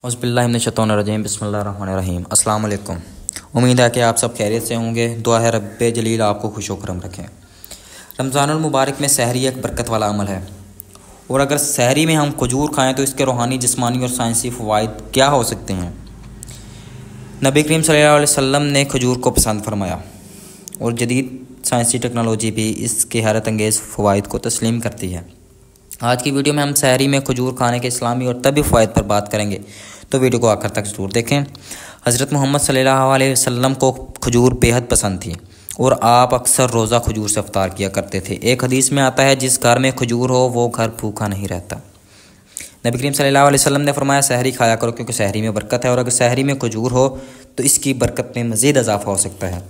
औज़ुबिल्लाहिमिनश्शैतानिर्रजीम बिस्मिल्लाहिर्रहमानिर्रहीम। अस्सलाम वालेकुम। उम्मीद है कि आप सब खैरियत से होंगे। दुआ है रब्बे जलील आपको खुश व करम रखें। रमज़ानुल मुबारक में सहरी एक बरकत वाला अमल है, और अगर सहरी में हम खजूर खाएँ तो इसके रूहानी, जिस्मानी और साइंसी फ़वाइद क्या हो सकते हैं। नबी करीम सल्लल्लाहु अलैहि वसल्लम ने खजूर को पसंद फरमाया, और जदीद साइंसी टेक्नोलॉजी भी इसके हैरत अंगेज़ फ़वाइद को तस्लीम करती है। आज की वीडियो में हम सहरी में खजूर खाने के इस्लामी और तबी फ़वाइद पर बात करेंगे, तो वीडियो को आखिर तक ज़रूर देखें। हज़रत मोहम्मद सल्लल्लाहु अलैहि वसल्लम को खजूर बेहद पसंद थी, और आप अक्सर रोज़ा खजूर से इफ्तार किया करते थे। एक हदीस में आता है, जिस घर में खजूर हो वो घर भूखा नहीं रहता। नबी करीम सल्लल्लाहु अलैहि वसल्लम ने फरमाया, सहरी खाया करो क्योंकि सहरी में बरकत है, और अगर सहरी में खजूर हो तो इसकी बरकत में मज़ीद इजाफ़ा हो सकता है।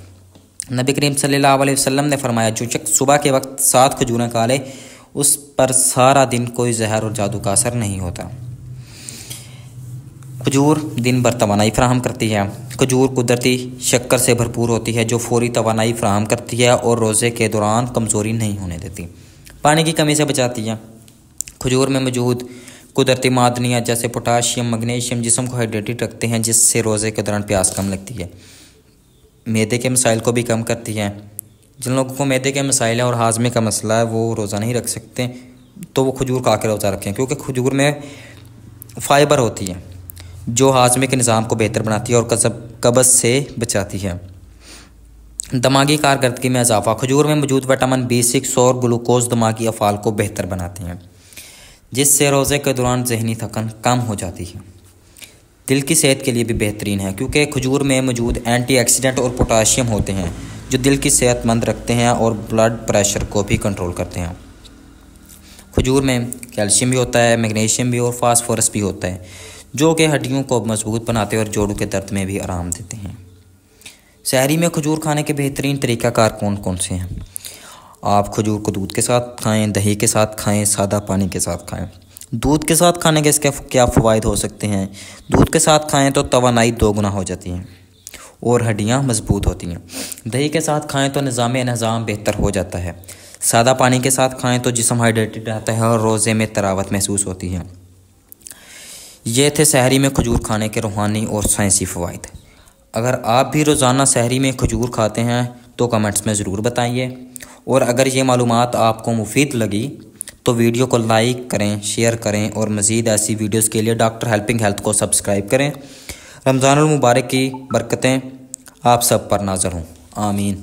नबी करीम सल्लल्लाहु अलैहि वसल्लम ने फरमाया, जो शख्स सुबह के वक्त 7 खजूरें खा ले उस पर सारा दिन कोई जहर और जादू का असर नहीं होता। खजूर दिन भर तवानाई फराहम करती है। खजूर कुदरती शक्कर से भरपूर होती है, जो फौरी तवानाई फराहम करती है और रोज़े के दौरान कमज़ोरी नहीं होने देती। पानी की कमी से बचाती है। खजूर में मौजूद कुदरती मादनियाँ जैसे पोटाशियम, मैग्नीशियम जिस्म को हाइड्रेटेड रखते हैं, जिससे रोज़े के दौरान प्यास कम लगती है। मैदे के मसाइल को भी कम करती है। जिन लोगों को मैदे के मसाइल है और हाजमे का मसला है, वो रोज़ा नहीं रख सकते, तो वो खजूर खा के रोज़ा रखें, क्योंकि खजूर में फ़ाइबर होती है जो हाजमे के निज़ाम को बेहतर बनाती है और कब्ज़ से बचाती है। दिमागी कारकर्दगी में इजाफ़ा। खजूर में मौजूद विटामिन B6 और ग्लूकोज दिमागी अफ़ाल को बेहतर बनाते हैं, जिससे रोज़े के दौरान जहनी थकान कम हो जाती है। दिल की सेहत के लिए भी बेहतरीन है, क्योंकि खजूर में मौजूद एंटीऑक्सीडेंट और पोटाशियम होते हैं, जो दिल की सेहतमंद रखते हैं और ब्लड प्रेशर को भी कंट्रोल करते हैं। खजूर में कैल्शियम भी होता है, मैग्नीशियम भी और फास्फोरस भी होता है, जो कि हड्डियों को मजबूत बनाते हैं और जोड़ों के दर्द में भी आराम देते हैं। सहरी में खजूर खाने के बेहतरीन तरीक़ाकार कौन कौन से हैं। आप खजूर को दूध के साथ खाएँ, दही के साथ खाएँ, सादा पानी के साथ खाएँ। दूध के साथ खाने के इसके क्या फ़वाइद हो सकते हैं। दूध के साथ खाएँ तो तवानाई 2 गुना हो जाती है और हड्डियाँ मजबूत होती हैं। दही के साथ खाएँ तो निज़ाम बेहतर हो जाता है। सादा पानी के साथ खाएँ तो जिस्म हाइड्रेटेड रहता है और रोज़े में तरावत महसूस होती है। ये थे सहरी में खजूर खाने के रूहानी और साइंसी फ़वाइद। अगर आप भी रोज़ाना सहरी में खजूर खाते हैं तो कमेंट्स में ज़रूर बताइए, और अगर ये मालूमात आपको मुफीद लगी तो वीडियो को लाइक करें, शेयर करें, और मज़ीद ऐसी वीडियोज़ के लिए डॉक्टर हेल्पिंग हेल्थ को सब्सक्राइब करें। रमज़ानुल मुबारक की बरकतें आप सब पर नाज़र हों। आमीन।